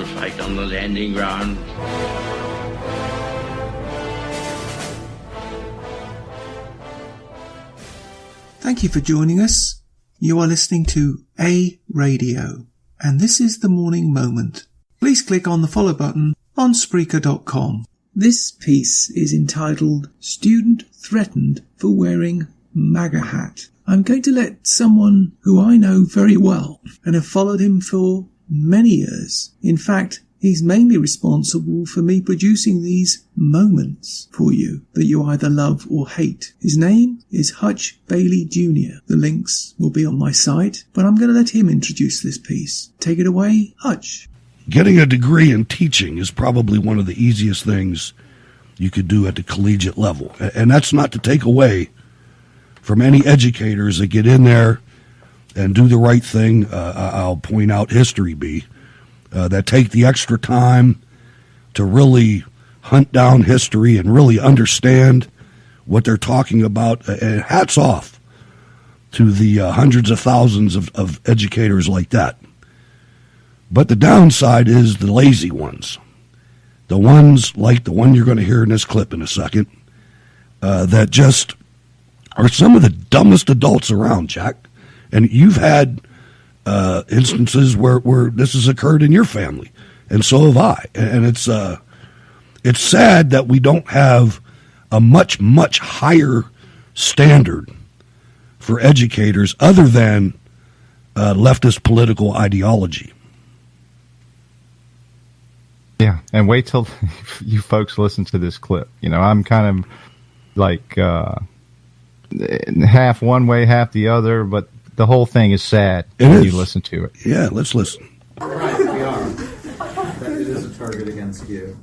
to fight on the landing ground. Thank you for joining us. You are listening to A Radio, and this is the Morning Moment. Please click on the follow button on Spreaker.com. This piece is entitled Student Threatened for Wearing MAGA Hat. I'm going to let someone who I know very well and have followed him for many years. In fact, he's mainly responsible for me producing these moments for you that you either love or hate. His name is Hutch Bailey Jr. The links will be on my site, but I'm going to let him introduce this piece. Take it away, Hutch. Getting a degree in teaching is probably one of the easiest things you could do at the collegiate level. And that's not to take away from any educators that get in there and do the right thing. I'll point out History B, that take the extra time to really hunt down history and really understand what they're talking about. And hats off to the hundreds of thousands of educators like that. But the downside is the lazy ones. The ones like the one you're going to hear in this clip in a second, that just are some of the dumbest adults around, Jack. And you've had instances where this has occurred in your family, and so have I. And it's sad that we don't have a much, much higher standard for educators other than leftist political ideology. Yeah, and wait till you folks listen to this clip. You know, I'm kind of like half one way, half the other, but the whole thing is sad when you listen to it. Yeah, let's listen. Right, we are. That it is a target against you,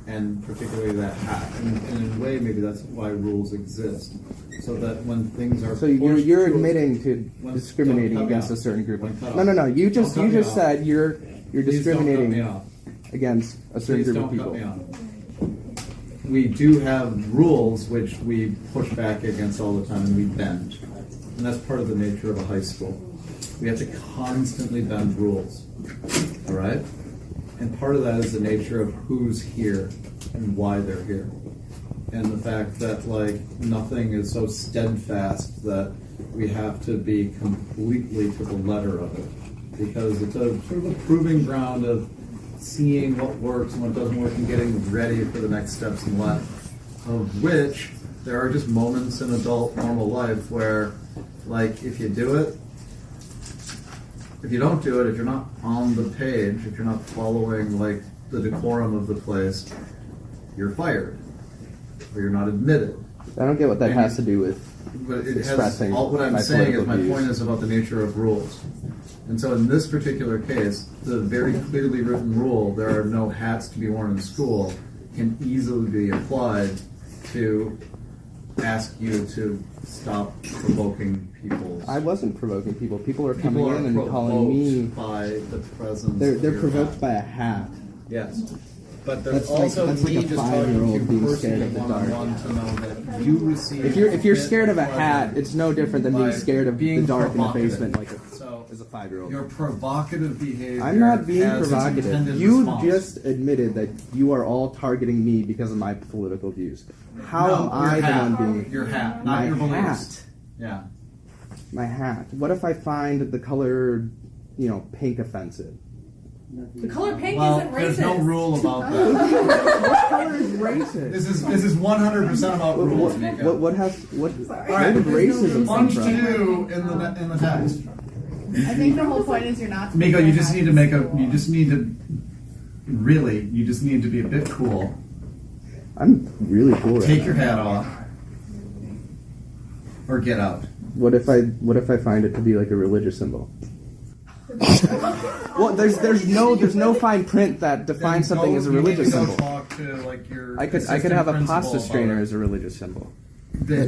and particularly that hat. And in a way, maybe that's why rules exist, so that when things are... So you're admitting to discriminating against a certain group of... No. You just said you're discriminating against a certain group of people. We do have rules which we push back against all the time, and we bend. And that's part of the nature of a high school. We have to constantly bend rules, all right? And part of that is the nature of who's here and why they're here. And the fact that, like, nothing is so steadfast that we have to be completely to the letter of it. Because it's a sort of a proving ground of seeing what works and what doesn't work and getting ready for the next steps in life, of which there are just moments in adult normal life where, like, if you do it, if you don't do it, if you're not on the page, if you're not following, like, the decorum of the place, you're fired, or you're not admitted. I don't get what that has to do with expressing what I'm saying is my point is about the nature of rules. And so in this particular case, the very clearly written rule, there are no hats to be worn in school, can easily be applied to ask you to stop provoking people. I wasn't provoking people. People are coming in and calling me by the presence. They're provoked by a hat. Yes. But there's that's also like a 5-year-old being scared of the dark. To know that you receive if you're scared of a hat, it's no different than being scared of the dark in the basement, like as a 5-year-old. Your provocative behavior. I'm not being provocative. You just admitted that you are all targeting me because of my political views. How am I the one being your hat, not your beliefs? Hat. Yeah. My hat. What if I find the color, pink offensive? The color pink isn't racist. There's no rule about that. What color is racist? This is 100% about rules, Mika. What All right, racism punch to do in the text. I think the whole point is you're not. Miko, you just need to be a bit cool. I'm really cool. Take your hat off, or get out. What if I find it to be like a religious symbol? Well, there's no fine print that defines something as a religious symbol. Talk to, like, your I could have a pasta strainer as a religious symbol. The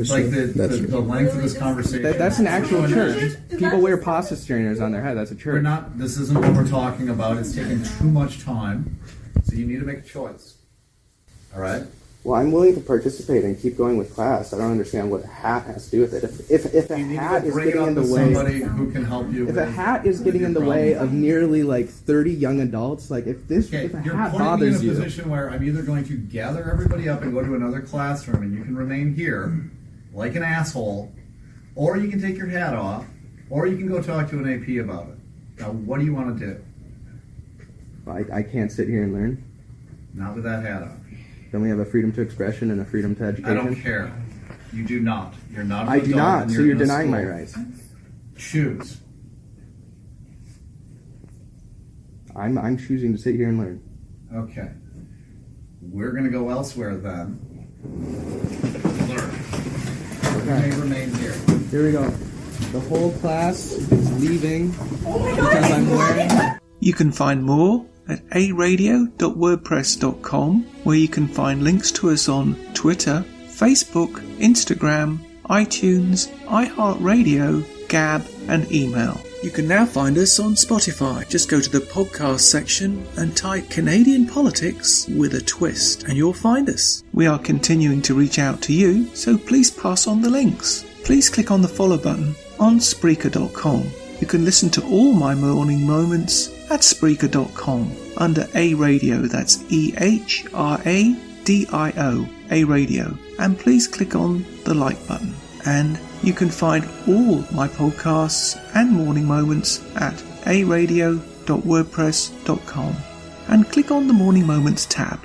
length of this conversation. That's an actual church. People wear pasta strainers on their head. That's a church. This isn't what we're talking about. It's taking too much time, so you need to make a choice. All right. Well, I'm willing to participate and keep going with class. I don't understand what a hat has to do with it. If a You need hat to is bring it getting up in the to way, somebody who can help you. if a with- hat is with getting your in the way problem. of nearly like 30 young adults, like if a You're hat putting me in bothers a you, position where I'm either going to gather everybody up and go to another classroom, and you can remain here like an asshole, or you can take your hat off, or you can go talk to an AP about it. Now, what do you want to do? I can't sit here and learn. Not with that hat on. Don't we have a freedom to expression and a freedom to education? I don't care. You do not. You're not. An I do adult not. and So you're in a denying my school. rights. Choose. I'm choosing to sit here and learn. Okay. We're going to go elsewhere then. Learn. You may remain here. Here we go. The whole class is leaving because I'm wearing. You can find more at aradio.wordpress.com, where you can find links to us on Twitter, Facebook, Instagram, iTunes, iHeartRadio, Gab, and email. You can now find us on Spotify. Just go to the podcast section and type Canadian Politics with a Twist, and you'll find us. We are continuing to reach out to you, so please pass on the links. Please click on the follow button on Spreaker.com. You can listen to all my morning moments at Spreaker.com under A Radio, that's EHRADIO, A Radio, and please click on the like button. And you can find all my podcasts and morning moments at aradio.wordpress.com and click on the Morning Moments tab.